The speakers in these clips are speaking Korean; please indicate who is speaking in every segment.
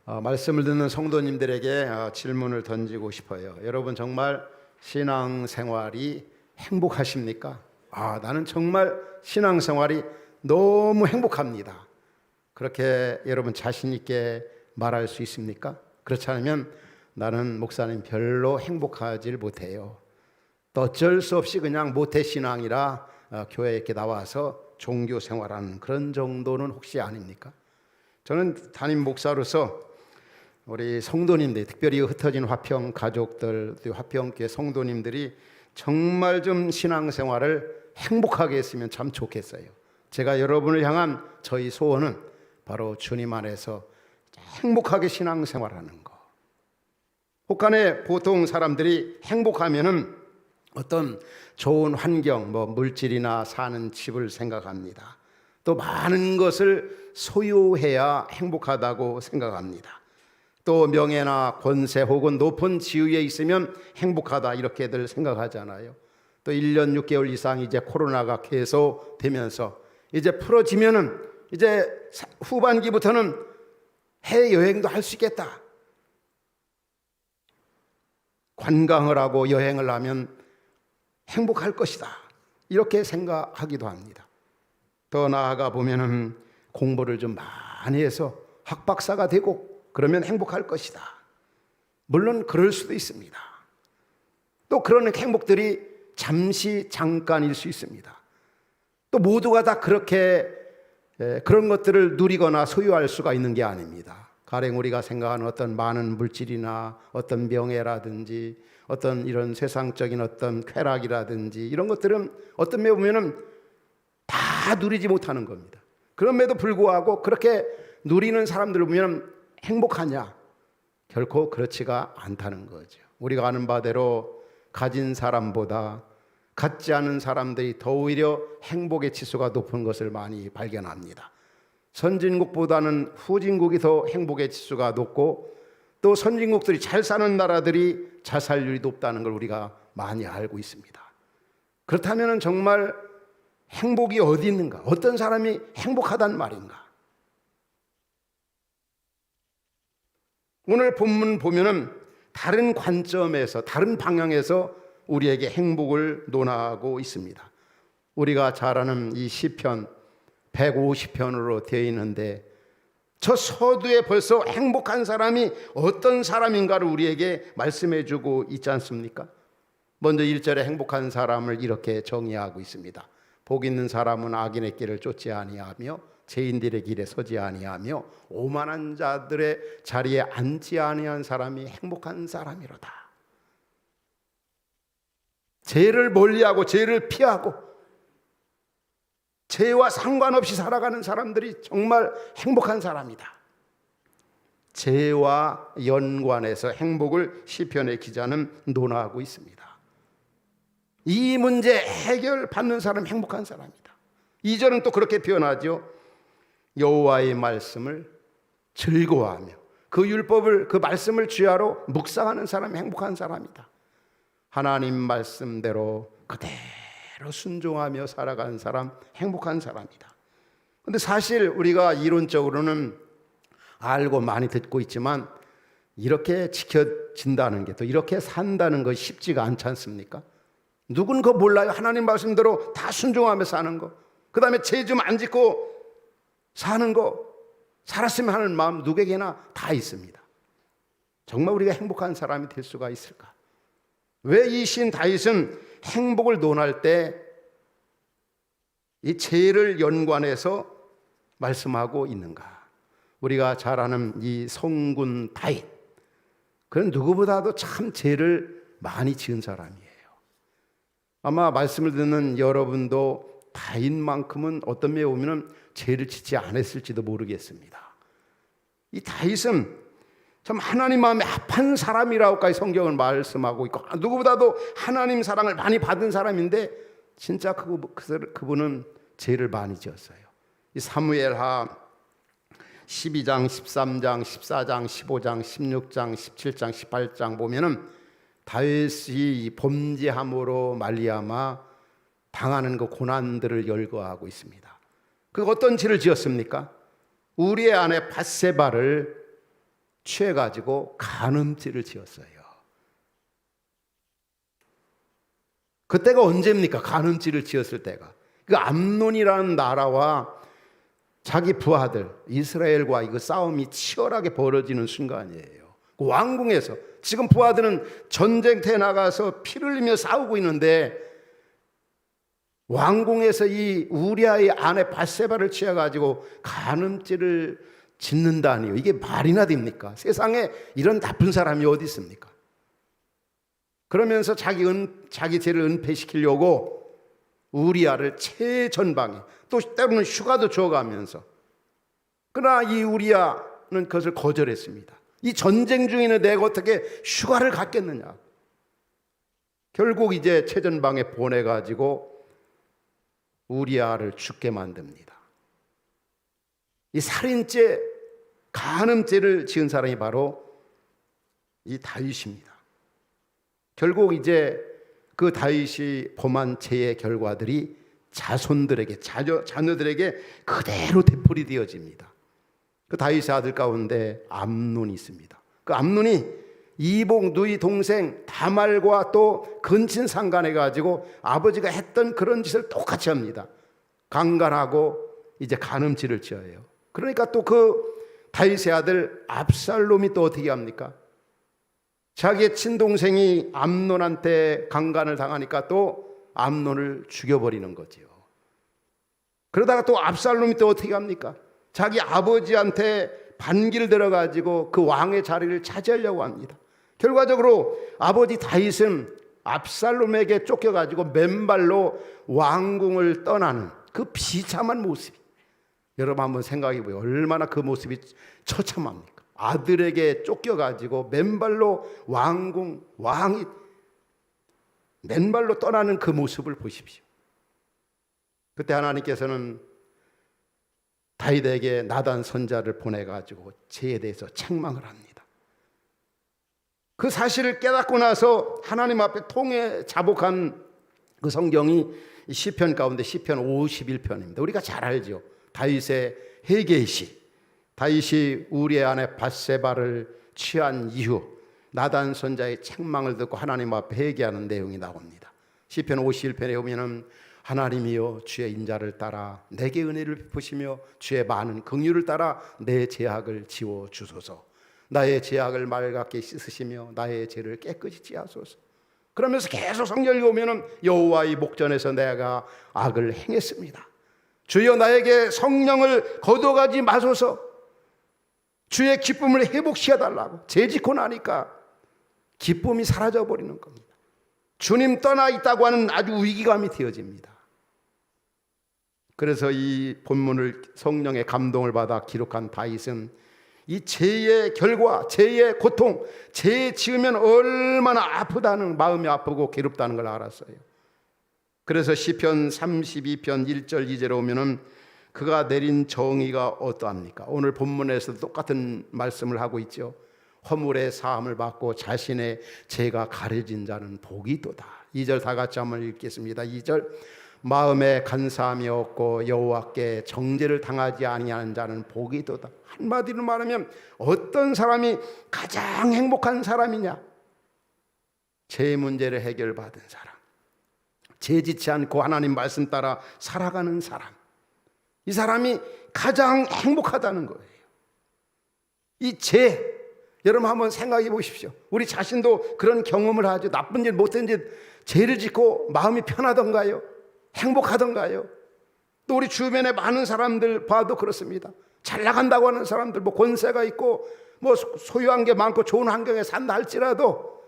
Speaker 1: 말씀을 듣는 성도님들에게 질문을 던지고 싶어요. 여러분 정말 신앙생활이 행복하십니까? 나는 정말 신앙생활이 너무 행복합니다. 그렇게 여러분 자신 있게 말할 수 있습니까? 그렇지 않으면 나는 목사님 별로 행복하지 못해요. 또 어쩔 수 없이 그냥 모태신앙이라 교회에 이렇게 나와서 종교 생활하는 그런 정도는 혹시 아닙니까? 저는 담임 목사로서 우리 성도님들, 특별히 흩어진 화평 가족들, 화평교회 성도님들이 정말 좀 신앙생활을 행복하게 했으면 참 좋겠어요. 제가 여러분을 향한 저희 소원은 바로 주님 안에서 행복하게 신앙생활하는 거. 혹간에 보통 사람들이 행복하면은 어떤 좋은 환경, 물질이나 사는 집을 생각합니다. 또 많은 것을 소유해야 행복하다고 생각합니다. 또 명예나 권세 혹은 높은 지위에 있으면 행복하다 이렇게들 생각하잖아요. 또 1년 6개월 이상 이제 코로나가 계속되면서 이제 풀어지면은 이제 후반기부터는 해외여행도 할 수 있겠다. 관광을 하고 여행을 하면 행복할 것이다. 이렇게 생각하기도 합니다. 더 나아가 보면은 공부를 좀 많이 해서 학박사가 되고 그러면 행복할 것이다. 물론 그럴 수도 있습니다. 또 그런 행복들이 잠깐일 수 있습니다. 또 모두가 다 그렇게 그런 것들을 누리거나 소유할 수가 있는 게 아닙니다. 가령 우리가 생각하는 어떤 많은 물질이나 어떤 명예라든지 어떤 이런 세상적인 어떤 쾌락이라든지 이런 것들은 어떤 면에 보면은 다 누리지 못하는 겁니다. 그럼에도 불구하고 그렇게 누리는 사람들을 보면 행복하냐? 결코 그렇지가 않다는 거죠. 우리가 아는 바대로 가진 사람보다 갖지 않은 사람들이 더 오히려 행복의 지수가 높은 것을 많이 발견합니다. 선진국보다는 후진국이 더 행복의 지수가 높고 또 선진국들이 잘 사는 나라들이 자살률이 높다는 걸 우리가 많이 알고 있습니다. 그렇다면 정말 행복이 어디 있는가? 어떤 사람이 행복하단 말인가? 오늘 본문 보면은 다른 관점에서 다른 방향에서 우리에게 행복을 논하고 있습니다. 우리가 잘 아는 이 시편 150편으로 되어 있는데 저 서두에 벌써 행복한 사람이 어떤 사람인가를 우리에게 말씀해 주고 있지 않습니까? 먼저 1절에 행복한 사람을 이렇게 정의하고 있습니다. 복 있는 사람은 악인의 길을 쫓지 아니하며 죄인들의 길에 서지 아니하며 오만한 자들의 자리에 앉지 아니한 사람이 행복한 사람이로다. 죄를 멀리하고 죄를 피하고 죄와 상관없이 살아가는 사람들이 정말 행복한 사람이다. 죄와 연관해서 행복을 시편의 기자는 논하고 있습니다. 이 문제 해결받는 사람 행복한 사람이다. 2절은 또 그렇게 표현하죠. 여호와의 말씀을 즐거워하며 그 율법을 그 말씀을 주야로 묵상하는 사람이 행복한 사람이다. 하나님 말씀대로 그대로 순종하며 살아가는 사람 행복한 사람이다. 그런데 사실 우리가 이론적으로는 알고 많이 듣고 있지만 이렇게 지켜진다는 게 또 이렇게 산다는 것이 쉽지가 않지 않습니까? 누군 그거 몰라요? 하나님 말씀대로 다 순종하며 사는 거, 그 다음에 죄 좀 안 짓고 사는 거, 살았으면 하는 마음 누구에게나 다 있습니다. 정말 우리가 행복한 사람이 될 수가 있을까? 왜 이 시인 다윗은 행복을 논할 때 이 죄를 연관해서 말씀하고 있는가? 우리가 잘 아는 이 성군 다윗, 그는 누구보다도 참 죄를 많이 지은 사람이에요. 아마 말씀을 듣는 여러분도 다윗만큼은 어떤 면에 보면 죄를 짓지 않았을지도 모르겠습니다. 이 다윗은 참 하나님 마음에 합한 사람이라고까지 성경을 말씀하고 있고 누구보다도 하나님 사랑을 많이 받은 사람인데 진짜 그분은 죄를 많이 지었어요. 이 사무엘하 12장, 13장, 14장, 15장, 16장, 17장, 18장 보면은 다윗이 범죄함으로 말미암아 당하는 그 고난들을 열거하고 있습니다. 그 어떤 죄를 지었습니까? 우리의 아내 밧세바를 취해가지고 간음죄를 지었어요. 그때가 언제입니까? 간음죄를 지었을 때가. 그 암논이라는 나라와 자기 부하들 이스라엘과 이거 싸움이 치열하게 벌어지는 순간이에요. 그 왕궁에서 지금 부하들은 전쟁터에 나가서 피를 흘리며 싸우고 있는데 왕궁에서 이 우리아의 아내 밧세바를 취해가지고 간음죄를 짓는다니요. 이게 말이나 됩니까? 세상에 이런 나쁜 사람이 어디 있습니까? 그러면서 자기 죄를 은폐시키려고 우리아를 최전방에 또 때로는 휴가도 줘가면서, 그러나 이 우리아는 그것을 거절했습니다. 이 전쟁 중에는 내가 어떻게 휴가를 갖겠느냐. 결국 이제 최전방에 보내가지고 우리아를 죽게 만듭니다. 이 살인죄, 간음죄를 지은 사람이 바로 이 다윗입니다. 결국 이제 그 다윗이 범한 죄의 결과들이 자손들에게, 자녀들에게 그대로 되풀이되어집니다. 그 다윗의 아들 가운데 암논이 있습니다. 그 암논이 이복 누이 동생 다말과 또 근친 상간해 가지고 아버지가 했던 그런 짓을 똑같이 합니다. 강간하고 이제 간음죄를 지어요. 그러니까 또 그 다윗의 아들 압살롬이 또 어떻게 합니까? 자기의 친동생이 암논한테 강간을 당하니까 또 암논을 죽여버리는 거지요. 그러다가 또 압살롬이 또 어떻게 합니까? 자기 아버지한테 반기를 들어가지고 그 왕의 자리를 차지하려고 합니다. 결과적으로 아버지 다윗은 압살롬에게 쫓겨가지고 맨발로 왕궁을 떠나는 그 비참한 모습이, 여러분 한번 생각해 보세요. 얼마나 그 모습이 처참합니까? 아들에게 쫓겨가지고 맨발로 왕이 맨발로 떠나는 그 모습을 보십시오. 그때 하나님께서는 다윗에게 나단 선자를 보내가지고 죄에 대해서 책망을 합니다. 그 사실을 깨닫고 나서 하나님 앞에 통해 자복한 그 성경이 시편 가운데 시편 51편입니다. 우리가 잘 알죠. 다윗의 회개시, 다윗이 우리의 아내 밧세바를 취한 이후 나단 선자의 책망을 듣고 하나님 앞에 회개하는 내용이 나옵니다. 시편 51편에 보면은 하나님이여 주의 인자를 따라 내게 은혜를 베푸시며 주의 많은 긍휼을 따라 내 죄악을 지워 주소서. 나의 죄악을 맑게 씻으시며 나의 죄를 깨끗이 지하소서. 그러면서 계속 성경을 보면은 여호와의 목전에서 내가 악을 행했습니다. 주여 나에게 성령을 거둬가지 마소서. 주의 기쁨을 회복시켜 달라고. 죄 짓고 나니까 기쁨이 사라져 버리는 겁니다. 주님 떠나 있다고 하는 아주 위기감이 되어집니다. 그래서 이 본문을 성령의 감동을 받아 기록한 다윗은 이 죄의 결과, 죄의 고통, 죄 지으면 얼마나 아프다는, 마음이 아프고 괴롭다는 걸 알았어요. 그래서 시편 32편 1절 2절에 오면은 그가 내린 정의가 어떠합니까? 오늘 본문에서도 똑같은 말씀을 하고 있죠. 허물의 사함을 받고 자신의 죄가 가려진 자는 복이 있도다. 2절 다 같이 한번 읽겠습니다. 2절 마음에 간사함이 없고 여호와께 정죄를 당하지 아니하는 자는 복이 있도다. 한마디로 말하면 어떤 사람이 가장 행복한 사람이냐? 죄 문제를 해결받은 사람, 죄 짓지 않고 하나님 말씀 따라 살아가는 사람, 이 사람이 가장 행복하다는 거예요. 이 죄, 여러분 한번 생각해 보십시오. 우리 자신도 그런 경험을 하죠. 나쁜 짓, 못된 짓, 죄를 짓고 마음이 편하던가요? 행복하던가요? 또 우리 주변에 많은 사람들 봐도 그렇습니다. 잘 나간다고 하는 사람들, 뭐 권세가 있고 뭐 소유한 게 많고 좋은 환경에 산다 할지라도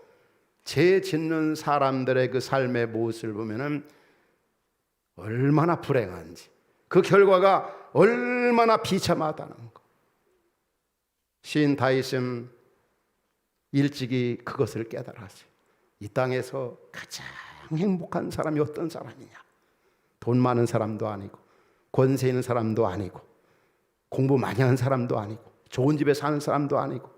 Speaker 1: 죄 짓는 사람들의 그 삶의 모습을 보면은 얼마나 불행한지, 그 결과가 얼마나 비참하다는 거. 시인 다윗은 일찍이 그것을 깨달았어요. 이 땅에서 가장 행복한 사람이 어떤 사람이냐? 돈 많은 사람도 아니고 권세 있는 사람도 아니고 공부 많이 하는 사람도 아니고 좋은 집에 사는 사람도 아니고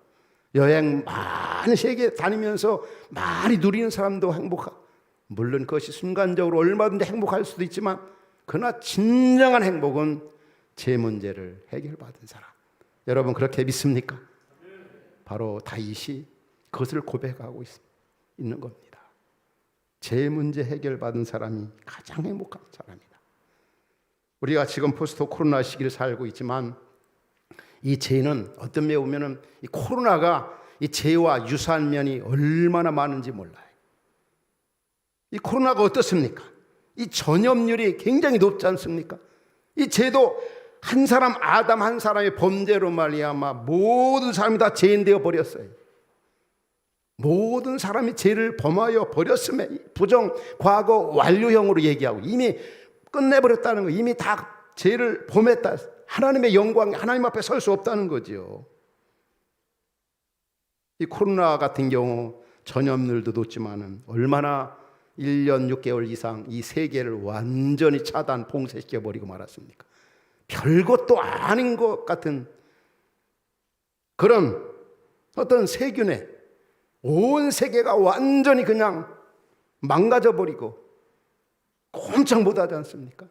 Speaker 1: 여행 많은 세계 다니면서 많이 누리는 사람도 행복하고, 물론 그것이 순간적으로 얼마든지 행복할 수도 있지만 그러나 진정한 행복은 죄 문제를 해결받은 사람. 여러분 그렇게 믿습니까? 바로 다윗이 그것을 고백하고 있는 겁니다. 제 문제 해결받은 사람이 가장 행복한 사람이다. 우리가 지금 포스트 코로나 시기를 살고 있지만 이 죄는 어떤 면에 보면은 이 코로나가 이 죄와 유사한 면이 얼마나 많은지 몰라요. 이 코로나가 어떻습니까? 이 전염률이 굉장히 높지 않습니까? 이 죄도 한 사람 아담 한 사람의 범죄로 말미암아 모든 사람이 다 죄인 되어 버렸어요. 모든 사람이 죄를 범하여 버렸음에 부정 과거 완료형으로 얘기하고 이미 끝내버렸다는 거, 이미 다 죄를 범했다. 하나님의 영광, 하나님 앞에 설 수 없다는 거죠. 이 코로나 같은 경우 전염률도 높지만은 얼마나 1년 6개월 이상 이 세계를 완전히 차단 봉쇄시켜 버리고 말았습니까? 별것도 아닌 것 같은 그런 어떤 세균에 온 세계가 완전히 그냥 망가져 버리고 꼼짝 못하지 않습니까?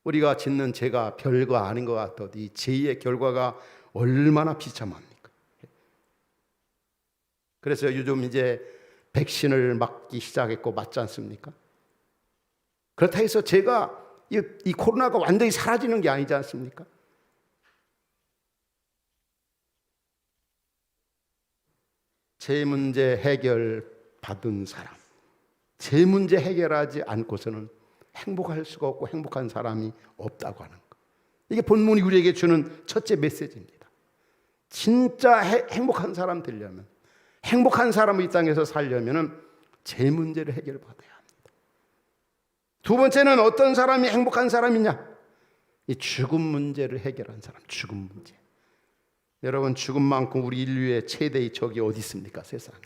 Speaker 1: 우리가 짓는 죄가 별거 아닌 것 같아도 이 죄의 결과가 얼마나 비참합니까? 그래서 요즘 이제 백신을 맞기 시작했고 맞지 않습니까? 그렇다 해서 제가 이 코로나가 완전히 사라지는 게 아니지 않습니까? 제 문제 해결 받은 사람, 제 문제 해결하지 않고서는 행복할 수가 없고 행복한 사람이 없다고 하는 것. 이게 본문이 우리에게 주는 첫째 메시지입니다. 진짜 행복한 사람 되려면, 행복한 사람을 이 땅에서 살려면 제 문제를 해결받아야 합니다. 두 번째는 어떤 사람이 행복한 사람이냐? 이 죽음 문제를 해결한 사람, 죽음 문제. 여러분, 죽음만큼 우리 인류의 최대의 적이 어디 있습니까? 세상에.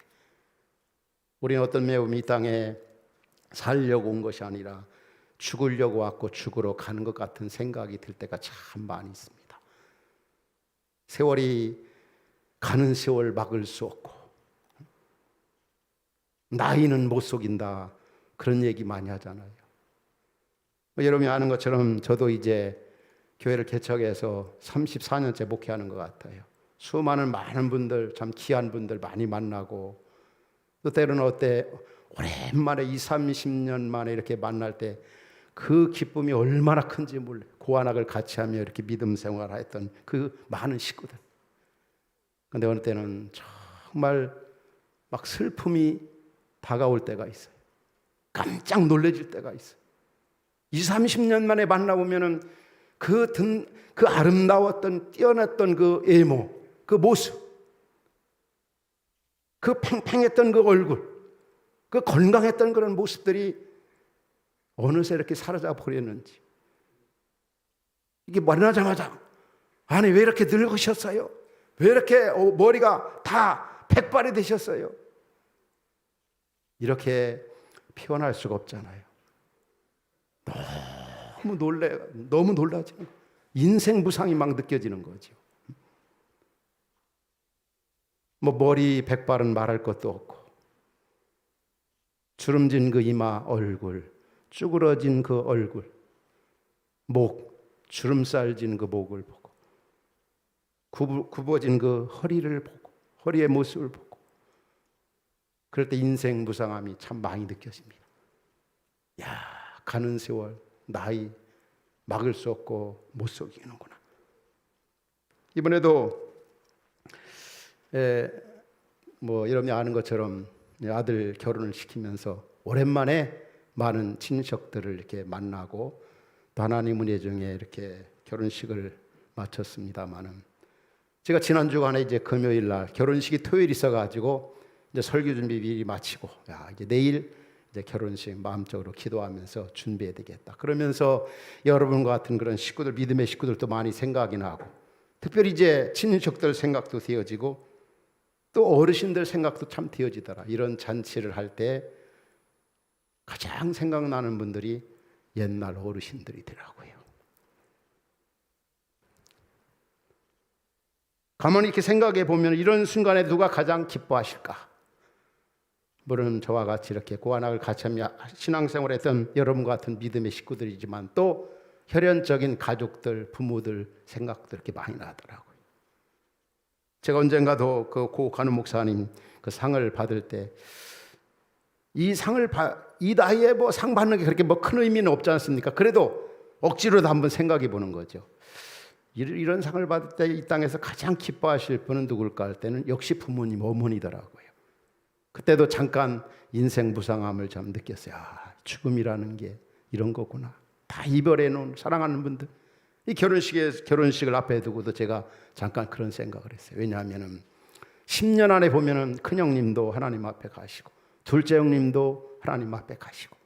Speaker 1: 우리는 어떤 매우 이 땅에 살려고 온 것이 아니라 죽으려고 왔고 죽으러 가는 것 같은 생각이 들 때가 참 많이 있습니다. 세월이 가는 세월 막을 수 없고 나이는 못 속인다, 그런 얘기 많이 하잖아요. 여러분이 아는 것처럼 저도 이제 교회를 개척해서 34년째 목회하는 것 같아요. 수많은 많은 분들, 참 귀한 분들 많이 만나고, 또 때로는 오랜만에 30년 만에 이렇게 만날 때 그 기쁨이 얼마나 큰지 몰라요. 고안학을 같이 하며 이렇게 믿음 생활을 했던 그 많은 식구들. 그런데 어느 때는 정말 막 슬픔이 다가올 때가 있어요. 깜짝 놀라질 때가 있어요. 30년 만에 만나보면은 그 아름다웠던, 뛰어났던 그 외모, 그 모습, 그 팽팽했던 그 얼굴, 그 건강했던 그런 모습들이 어느새 이렇게 사라져 버렸는지. 이게 만나자마자, 아니 왜 이렇게 늙으셨어요? 왜 이렇게 머리가 다 백발이 되셨어요? 이렇게 표현할 수가 없잖아요. 너무 놀라지는, 인생 무상이 막 느껴지는 거죠. 뭐 머리 백발은 말할 것도 없고, 주름진 그 이마, 얼굴, 쭈그러진 그 얼굴, 목, 주름살 진 그 목을 보고, 굽어진 그 허리를 보고, 허리의 모습을 보고, 그럴 때 인생 무상함이 참 많이 느껴집니다. 야, 가는 세월, 나이 막을 수 없고 못 속이는구나. 이번에도 여러분이 아는 것처럼 아들 결혼을 시키면서 오랜만에 많은 친척들을 이렇게 만나고 또 하나님 은혜 중에 이렇게 결혼식을 마쳤습니다만은, 제가 지난 주간에 이제 금요일 날 결혼식이 토요일 있어가지고 이제 설교 준비 미리 마치고, 이제 내일 이제 결혼식 마음적으로 기도하면서 준비해야 되겠다. 그러면서 여러분과 같은 그런 식구들, 믿음의 식구들도 많이 생각이 나고, 특별히 이제 친척들 생각도 되어지고, 또 어르신들 생각도 참 되어지더라. 이런 잔치를 할 때 가장 생각나는 분들이 옛날 어르신들이더라고요. 가만히 이렇게 생각해 보면 이런 순간에 누가 가장 기뻐하실까? 물론 저와 같이 이렇게 고안학을 같이 하며 신앙생활을 했던 여러분과 같은 믿음의 식구들이지만 또 혈연적인 가족들, 부모들 생각도 이렇게 많이 나더라고요. 제가 언젠가도 그 고간호 목사님 그 상을 받을 때 이 나이에 뭐 상 받는 게 그렇게 뭐 큰 의미는 없지 않습니까? 그래도 억지로도 한번 생각해 보는 거죠. 이런 상을 받을 때 이 땅에서 가장 기뻐하실 분은 누굴까 할 때는 역시 부모님, 어머니더라고요. 그때도 잠깐 인생 무상함을 참 느꼈어요. 죽음이라는 게 이런 거구나. 다 이별해 놓은 사랑하는 분들. 이 결혼식을 앞에 두고도 제가 잠깐 그런 생각을 했어요. 왜냐하면 10년 안에 보면은 큰형님도 하나님 앞에 가시고, 둘째 형님도 하나님 앞에 가시고,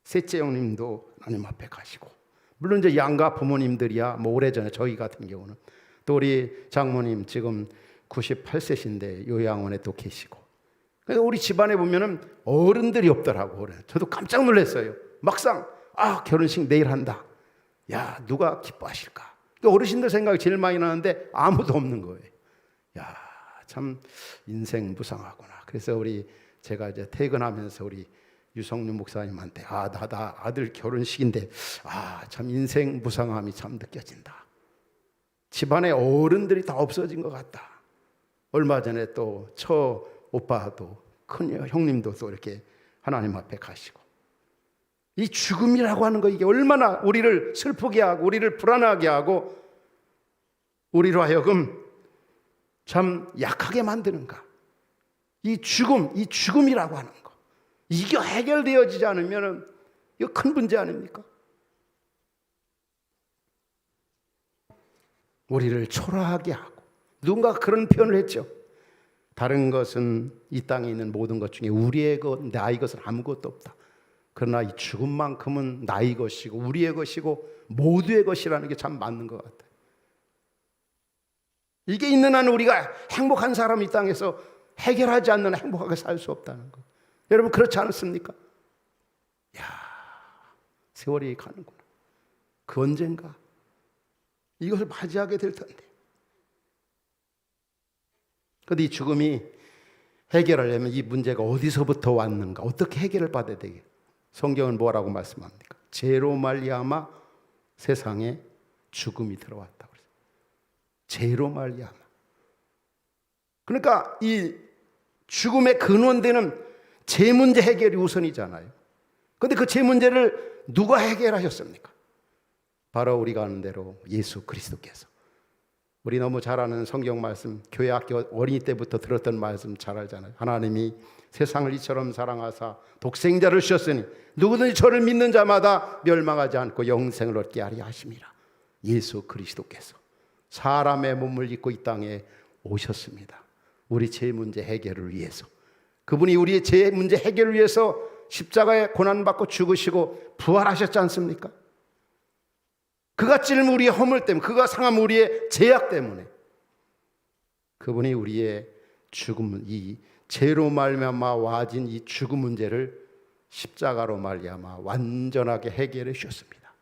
Speaker 1: 셋째 형님도 하나님 앞에 가시고, 물론 이제 양가 부모님들이야 뭐 오래전에 저희 같은 경우는 또 우리 장모님 지금 98세신데 요양원에 또 계시고, 그러니까 우리 집안에 보면은 어른들이 없더라고. 저도 깜짝 놀랐어요. 막상 결혼식 내일 한다. 야, 누가 기뻐하실까? 어르신들 생각이 제일 많이 나는데 아무도 없는 거예요. 야, 참 인생 무상하구나. 그래서 제가 이제 퇴근하면서 우리 유성윤 목사님한테 나 아들 결혼식인데 참 인생 무상함이 참 느껴진다. 집안에 어른들이 다 없어진 것 같다. 얼마 전에 또 처 오빠도 큰 형님도 또 이렇게 하나님 앞에 가시고, 이 죽음이라고 하는 거 이게 얼마나 우리를 슬프게 하고 우리를 불안하게 하고 우리로 하여금 참 약하게 만드는가. 이 죽음이라고 하는 거 이게 해결되어지지 않으면 이거 큰 문제 아닙니까? 우리를 초라하게 하고, 누군가 그런 표현을 했죠. 다른 것은 이 땅에 있는 모든 것 중에 우리의 것, 나의 것은 아무것도 없다. 그러나 이 죽음만큼은 나의 것이고 우리의 것이고 모두의 것이라는 게 참 맞는 것 같아요. 이게 있는 한은 우리가 행복한 사람이 이 땅에서 해결하지 않는 행복하게 살 수 없다는 거. 여러분 그렇지 않습니까? 세월이 가는구나. 그 언젠가 이것을 맞이하게 될 텐데. 그런데 이 죽음이 해결하려면 이 문제가 어디서부터 왔는가, 어떻게 해결을 받아야 되게? 성경은 뭐라고 말씀합니까? 죄로 말미암아 세상에 죽음이 들어왔다. 죄로 말미암아. 그러니까 이 죽음의 근원되는 죄 문제 해결이 우선이잖아요. 그런데 그 죄 문제를 누가 해결하셨습니까? 바로 우리가 아는 대로 예수 그리스도께서. 우리 너무 잘 아는 성경 말씀, 교회 학교 어린이 때부터 들었던 말씀 잘 알잖아요. 하나님이 세상을 이처럼 사랑하사 독생자를 주셨으니 누구든지 저를 믿는 자마다 멸망하지 않고 영생을 얻게 하려 하심이라. 예수 그리스도께서 사람의 몸을 입고 이 땅에 오셨습니다. 우리 죄 문제 해결을 위해서. 그분이 우리의 죄 문제 해결을 위해서 십자가에 고난받고 죽으시고 부활하셨지 않습니까? 그가 찔린 우리의 허물 때문에, 그가 상한 우리의 죄악 때문에 그분이 우리의 죽음, 이 죄로 말미암아 와진 이 죽음 문제를 십자가로 말미암아 완전하게 해결해 주셨습니다.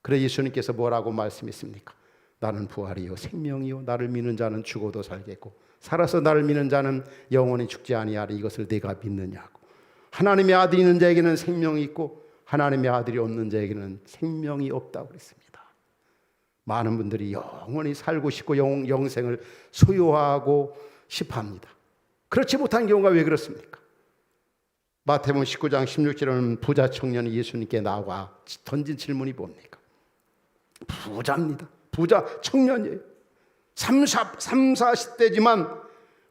Speaker 1: 그래 예수님께서 뭐라고 말씀했습니까? 나는 부활이요 생명이요 나를 믿는 자는 죽어도 살겠고 살아서 나를 믿는 자는 영원히 죽지 아니하리. 이것을 내가 믿느냐고. 하나님의 아들이 있는 자에게는 생명이 있고 하나님의 아들이 없는 자에게는 생명이 없다고 그랬습니다. 많은 분들이 영원히 살고 싶고 영생을 소유하고 싶어합니다. 그렇지 못한 경우가 왜 그렇습니까? 마태복음 19장 16절에는 부자 청년이 예수님께 나와 던진 질문이 뭡니까? 부자입니다. 부자 청년이에요. 40대지만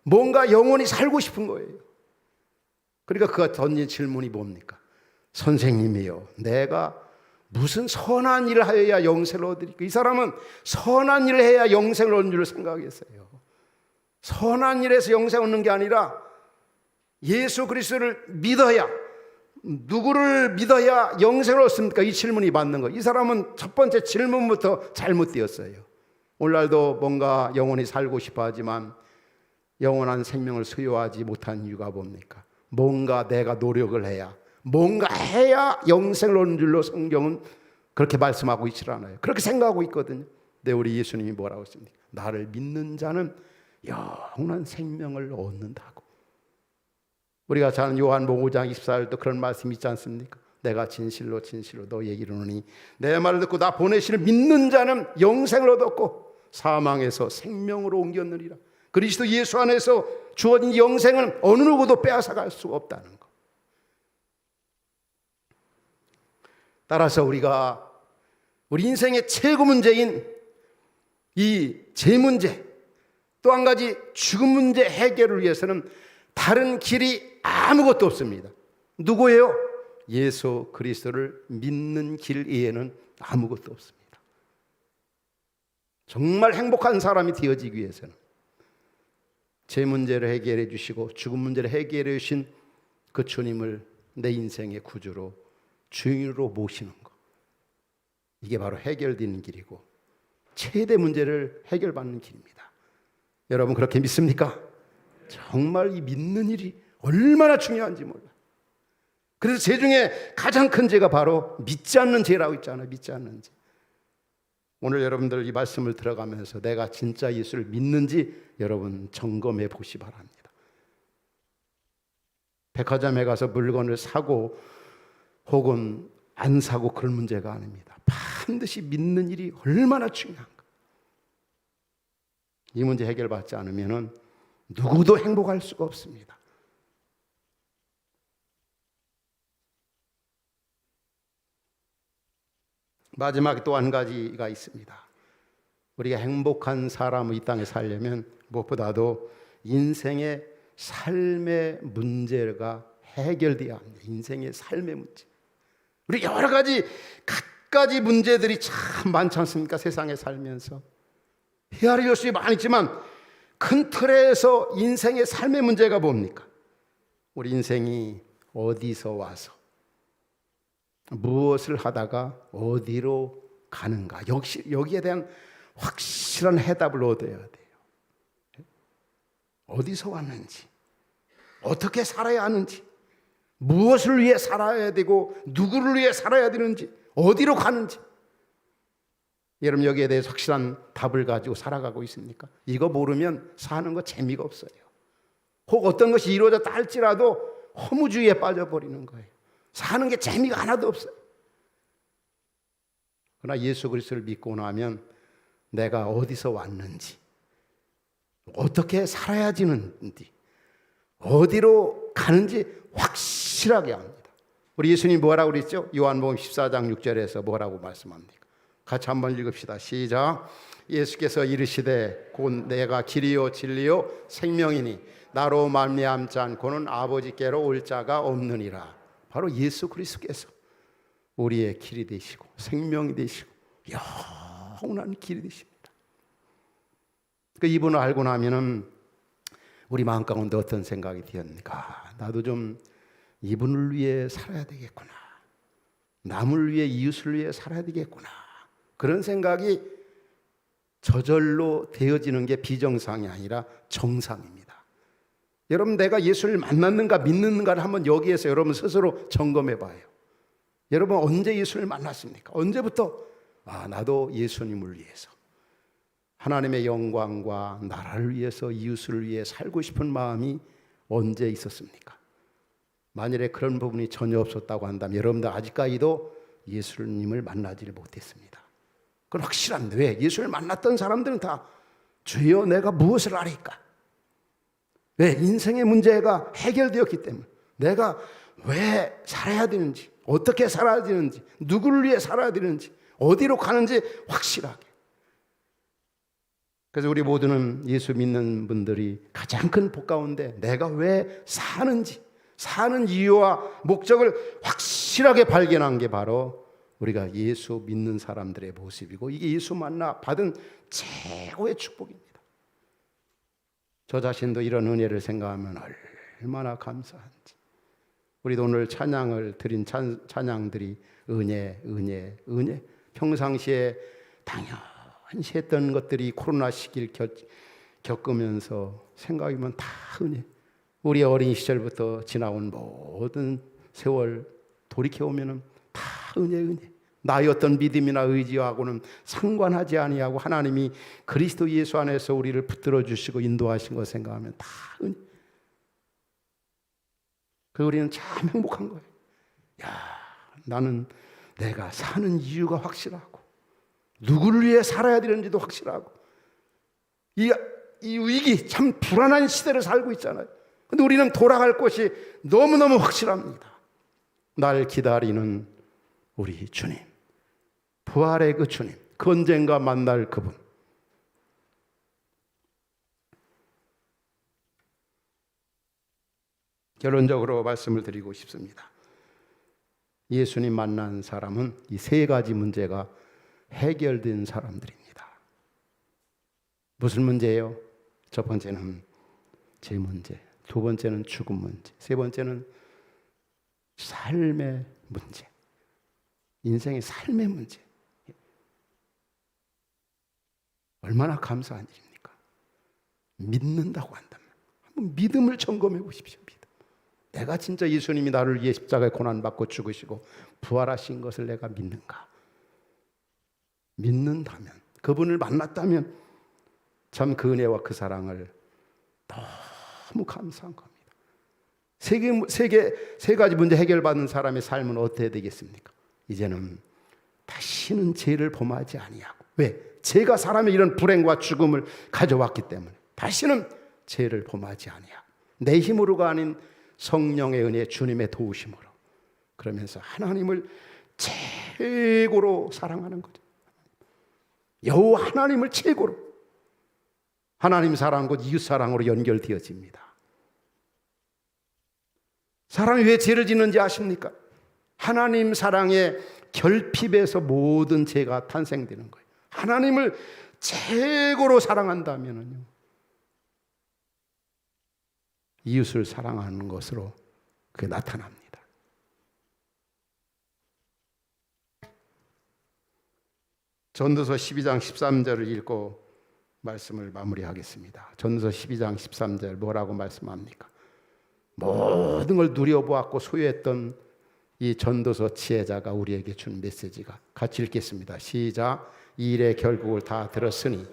Speaker 1: 뭔가 영원히 살고 싶은 거예요. 그러니까 그가 던진 질문이 뭡니까? 선생님이요, 내가 무슨 선한 일을 하여야 영생을 얻으리까? 이 사람은 선한 일을 해야 영생을 얻는 줄 생각했어요. 선한 일에서 영생을 얻는 게 아니라 예수 그리스도를 믿어야, 누구를 믿어야 영생을 얻습니까? 이 질문이 맞는 거예요. 이 사람은 첫 번째 질문부터 잘못되었어요. 오늘날도 뭔가 영원히 살고 싶어 하지만 영원한 생명을 소유하지 못한 이유가 뭡니까? 뭔가 내가 노력을 해야, 뭔가 해야 영생을 얻는 줄로 성경은 그렇게 말씀하고 있지 않아요. 그렇게 생각하고 있거든요. 근데 우리 예수님이 뭐라고 했습니까? 나를 믿는 자는 영원한 생명을 얻는다고. 우리가 잘 아는 요한복음 5장 24절도 그런 말씀이 있지 않습니까? 내가 진실로 진실로 너희에게 이르노니 내 말을 듣고 나 보내시를 믿는 자는 영생을 얻었고 사망에서 생명으로 옮겼느니라. 그리스도 예수 안에서 주어진 영생은 어느 누구도 빼앗아갈 수가 없다는 것. 따라서 우리가 우리 인생의 최고 문제인 이 죄 문제, 또 한 가지 죽음 문제 해결을 위해서는 다른 길이 아무것도 없습니다. 누구예요? 예수 그리스도를 믿는 길 외에는 아무것도 없습니다. 정말 행복한 사람이 되어지기 위해서는 죄 문제를 해결해 주시고 죽음 문제를 해결해 주신 그 주님을 내 인생의 구주로 주인으로 모시는 것, 이게 바로 해결되는 길이고 최대 문제를 해결받는 길입니다. 여러분 그렇게 믿습니까? 정말 이 믿는 일이 얼마나 중요한지 몰라요. 그래서 죄 중에 가장 큰 죄가 바로 믿지 않는 죄라고 있잖아요. 믿지 않는 죄. 오늘 여러분들 이 말씀을 들어가면서 내가 진짜 예수를 믿는지 여러분 점검해 보시 바랍니다. 백화점에 가서 물건을 사고 혹은 안 사고 그런 문제가 아닙니다. 반드시 믿는 일이 얼마나 중요한가. 이 문제 해결받지 않으면 누구도 행복할 수가 없습니다. 마지막에 또 한 가지가 있습니다. 우리가 행복한 사람을 이 땅에 살려면 무엇보다도 인생의 삶의 문제가 해결돼야 합니다. 인생의 삶의 문제. 우리 여러 가지 갖가지 문제들이 참 많지 않습니까? 세상에 살면서 헤아릴 것이 많이 있지만 큰 틀에서 인생의 삶의 문제가 뭡니까? 우리 인생이 어디서 와서 무엇을 하다가 어디로 가는가, 역시 여기에 대한 확실한 해답을 얻어야 돼요. 어디서 왔는지, 어떻게 살아야 하는지, 무엇을 위해 살아야 되고 누구를 위해 살아야 되는지, 어디로 가는지. 여러분 여기에 대해서 확실한 답을 가지고 살아가고 있습니까? 이거 모르면 사는 거 재미가 없어요. 혹 어떤 것이 이루어졌다 할지라도 허무주의에 빠져버리는 거예요. 사는 게 재미가 하나도 없어요. 그러나 예수 그리스도를 믿고 나면 내가 어디서 왔는지, 어떻게 살아야 지는지, 어디로 가는지 확실하게 합니다. 우리 예수님 뭐라고 그랬죠? 요한복음 14장 6절에서 뭐라고 말씀합니까? 같이 한번 읽읍시다. 시작. 예수께서 이르시되 곧 내가 길이요 진리요 생명이니 나로 말미암지 않고는 아버지께로 올 자가 없느니라. 바로 예수 그리스도께서 우리의 길이 되시고 생명이 되시고 영원한 길이 되십니다. 그 이분을 알고 나면은 우리 마음 가운데 어떤 생각이 드는가? 나도 좀 이분을 위해 살아야 되겠구나. 남을 위해, 이웃을 위해 살아야 되겠구나. 그런 생각이 저절로 되어지는 게 비정상이 아니라 정상입니다. 여러분 내가 예수를 만났는가 믿는가를 한번 여기에서 여러분 스스로 점검해 봐요. 여러분 언제 예수를 만났습니까? 언제부터 나도 예수님을 위해서 하나님의 영광과 나라를 위해서 이웃을 위해 살고 싶은 마음이 언제 있었습니까? 만일에 그런 부분이 전혀 없었다고 한다면 여러분들 아직까지도 예수님을 만나지를 못했습니다. 그건 확실합니다. 왜? 예수를 만났던 사람들은 다 주여 내가 무엇을 아리까? 왜? 인생의 문제가 해결되었기 때문에 내가 왜 살아야 되는지, 어떻게 살아야 되는지, 누구를 위해 살아야 되는지, 어디로 가는지 확실하게. 그래서 우리 모두는 예수 믿는 분들이 가장 큰 복 가운데 내가 왜 사는지, 사는 이유와 목적을 확실하게 발견한 게 바로 우리가 예수 믿는 사람들의 모습이고, 이게 예수 만나 받은 최고의 축복입니다. 저 자신도 이런 은혜를 생각하면 얼마나 감사한지. 우리도 오늘 찬양을 드린 찬양들이 은혜, 은혜, 은혜. 평상시에 당연시 했던 것들이 코로나 시기를 겪으면서 생각하면 다 은혜. 우리 어린 시절부터 지나온 모든 세월 돌이켜보면 다 은혜, 은혜. 나의 어떤 믿음이나 의지하고는 상관하지 아니하고 하나님이 그리스도 예수 안에서 우리를 붙들어 주시고 인도하신 것 생각하면 다 은혜. 그 우리는 참 행복한 거예요. 나는 내가 사는 이유가 확실하고 누구를 위해 살아야 되는지도 확실하고 이 이 위기, 참 불안한 시대를 살고 있잖아요. 근데 우리는 돌아갈 곳이 너무너무 확실합니다. 날 기다리는 우리 주님, 부활의 그 주님, 그 언젠가 만날 그분. 결론적으로 말씀을 드리고 싶습니다. 예수님 만난 사람은 이 세 가지 문제가 해결된 사람들입니다. 무슨 문제예요? 첫 번째는 죄 문제, 두 번째는 죽음 문제, 세 번째는 삶의 문제, 인생의 삶의 문제. 얼마나 감사한 일입니까? 믿는다고 한다면 한번 믿음을 점검해 보십시오. 믿음. 내가 진짜 예수님이 나를 위해 십자가에 고난받고 죽으시고 부활하신 것을 내가 믿는가? 믿는다면, 그분을 만났다면 참 그 은혜와 그 사랑을 너무 감사한 겁니다. 세 가지 문제 해결받은 사람의 삶은 어떻게 되겠습니까? 이제는 다시는 죄를 범하지 아니하고. 왜? 죄가 사람의 이런 불행과 죽음을 가져왔기 때문에 다시는 죄를 범하지 아니하고, 내 힘으로가 아닌 성령의 은혜, 주님의 도우심으로, 그러면서 하나님을 최고로 사랑하는 거죠. 여호와 하나님을 최고로. 하나님 사랑 곧 이웃 사랑으로 연결되어집니다. 사람이 왜 죄를 짓는지 아십니까? 하나님 사랑의 결핍에서 모든 죄가 탄생되는 거예요. 하나님을 최고로 사랑한다면요, 이웃을 사랑하는 것으로 그게 나타납니다. 전도서 12장 13절을 읽고 말씀을 마무리하겠습니다. 전도서 12장 13절 뭐라고 말씀합니까? 모든 걸 누려보았고 소유했던 이 전도서 지혜자가 우리에게 준 메시지가, 같이 읽겠습니다. 시작. 이 일의 결국을 다 들었으니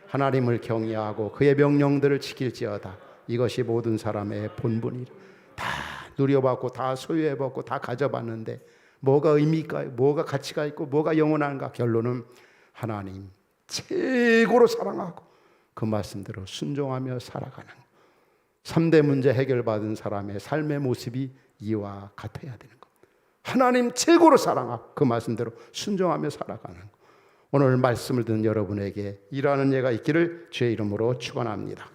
Speaker 1: 하나님을 경외하고 그의 명령들을 지킬지어다. 이것이 모든 사람의 본분이라. 다 누려봤고 다 소유해봤고 다 가져봤는데 뭐가 의미가, 뭐가 가치가 있고 뭐가 영원한가? 결론은 하나님 최고로 사랑하고 그 말씀대로 순종하며 살아가는 3대 문제 해결받은 사람의 삶의 모습이 이와 같아야 되는 것. 하나님 최고로 사랑하고 그 말씀대로 순종하며 살아가는 것. 오늘 말씀을 듣는 여러분에게 일하는 예가 있기를 주의 이름으로 축원합니다.